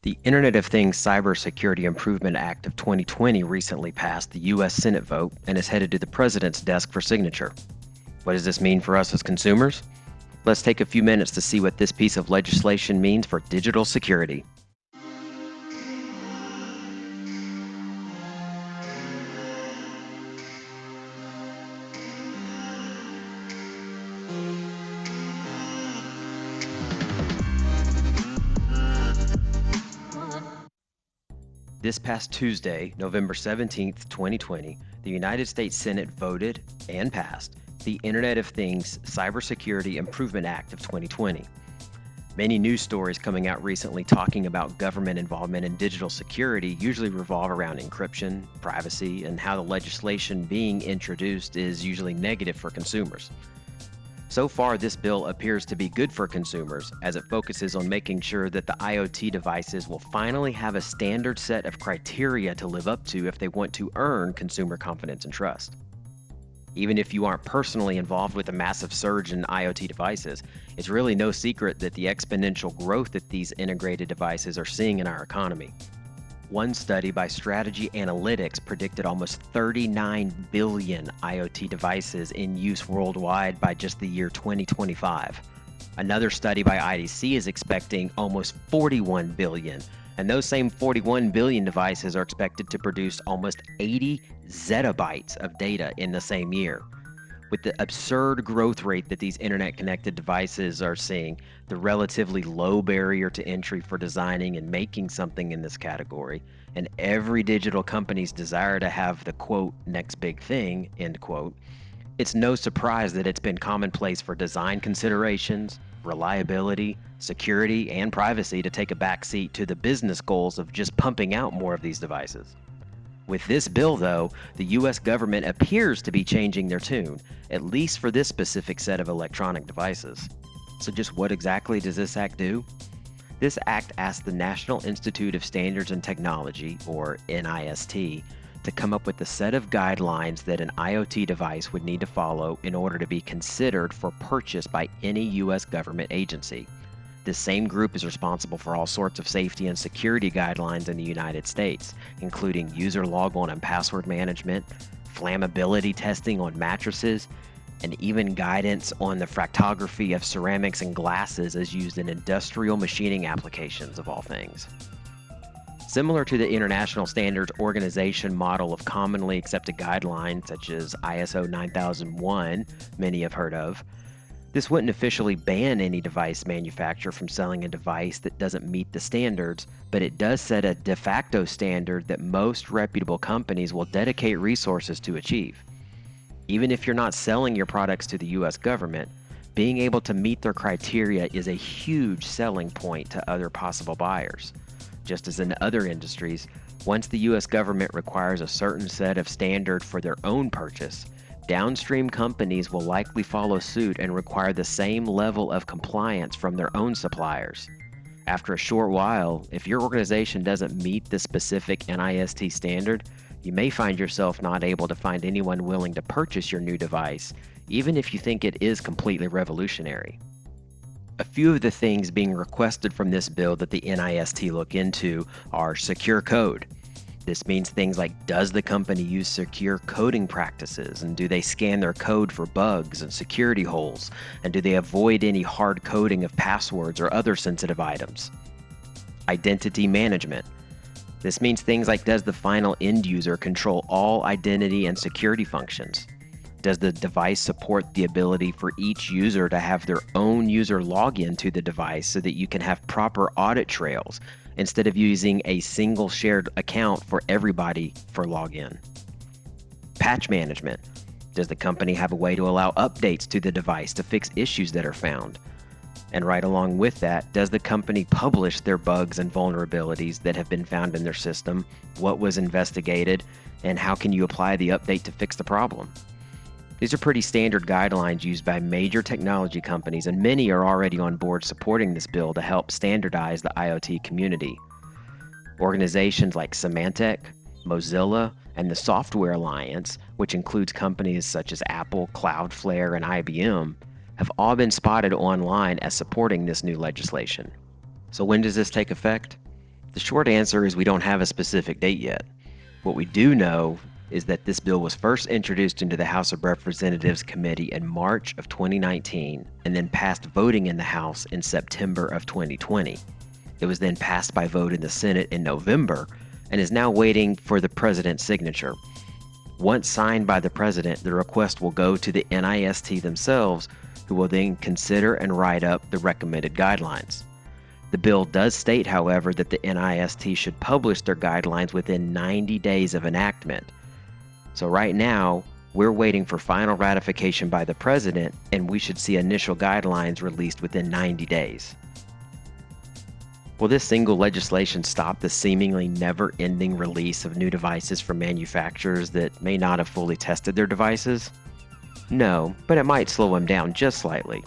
The Internet of Things Cybersecurity Improvement Act of 2020 recently passed the U.S. Senate vote and is headed to the President's desk for signature. What does this mean for us as consumers? Let's take a few minutes to see what this piece of legislation means for digital security. This past Tuesday, November 17, 2020, the United States Senate voted and passed the Internet of Things Cybersecurity Improvement Act of 2020. Many news stories coming out recently talking about government involvement in digital security usually revolve around encryption, privacy, and how the legislation being introduced is usually negative for consumers. So far, this bill appears to be good for consumers as it focuses on making sure that the IoT devices will finally have a standard set of criteria to live up to if they want to earn consumer confidence and trust. Even if you aren't personally involved with the massive surge in IoT devices, it's really no secret that the exponential growth that these integrated devices are seeing in our economy. One study by Strategy Analytics predicted almost 39 billion IoT devices in use worldwide by just the year 2025. Another study by IDC is expecting almost 41 billion, and those same 41 billion devices are expected to produce almost 80 zettabytes of data in the same year. With the absurd growth rate that these internet-connected devices are seeing, the relatively low barrier to entry for designing and making something in this category, and every digital company's desire to have the quote next big thing, end quote, it's no surprise that it's been commonplace for design considerations, reliability, security, and privacy to take a backseat to the business goals of just pumping out more of these devices. With this bill, though, the U.S. government appears to be changing their tune, at least for this specific set of electronic devices. So just what exactly does this act do? This act asks the National Institute of Standards and Technology, or NIST, to come up with a set of guidelines that an IoT device would need to follow in order to be considered for purchase by any U.S. government agency. This same group is responsible for all sorts of safety and security guidelines in the United States, including user logon and password management, flammability testing on mattresses, and even guidance on the fractography of ceramics and glasses as used in industrial machining applications of all things. Similar to the International Standards Organization model of commonly accepted guidelines such as ISO 9001, many have heard of, this wouldn't officially ban any device manufacturer from selling a device that doesn't meet the standards, but it does set a de facto standard that most reputable companies will dedicate resources to achieve. Even if you're not selling your products to the U.S. government, being able to meet their criteria is a huge selling point to other possible buyers. Just as in other industries, once the U.S. government requires a certain set of standard for their own purchase, downstream companies will likely follow suit and require the same level of compliance from their own suppliers. After a short while, if your organization doesn't meet the specific NIST standard, you may find yourself not able to find anyone willing to purchase your new device, even if you think it is completely revolutionary. A few of the things being requested from this bill that the NIST look into are secure code. This means things like, does the company use secure coding practices, and do they scan their code for bugs and security holes, and do they avoid any hard coding of passwords or other sensitive items? Identity management. This means things like, does the final end user control all identity and security functions? Does the device support the ability for each user to have their own user login to the device so that you can have proper audit trails instead of using a single shared account for everybody for login? Patch management. Does the company have a way to allow updates to the device to fix issues that are found? And right along with that, does the company publish their bugs and vulnerabilities that have been found in their system, what was investigated, and how can you apply the update to fix the problem? These are pretty standard guidelines used by major technology companies, and many are already on board supporting this bill to help standardize the IoT community. Organizations like Symantec, Mozilla, and the Software Alliance, which includes companies such as Apple, Cloudflare, and IBM, have all been spotted online as supporting this new legislation. So when does this take effect? The short answer is we don't have a specific date yet. What we do know is that this bill was first introduced into the House of Representatives Committee in March of 2019 and then passed voting in the House in September of 2020. It was then passed by vote in the Senate in November and is now waiting for the president's signature. Once signed by the president, the request will go to the NIST themselves, who will then consider and write up the recommended guidelines. The bill does state, however, that the NIST should publish their guidelines within 90 days of enactment. So right now, we're waiting for final ratification by the president, and we should see initial guidelines released within 90 days. Will this single legislation stop the seemingly never-ending release of new devices from manufacturers that may not have fully tested their devices? No, but it might slow them down just slightly.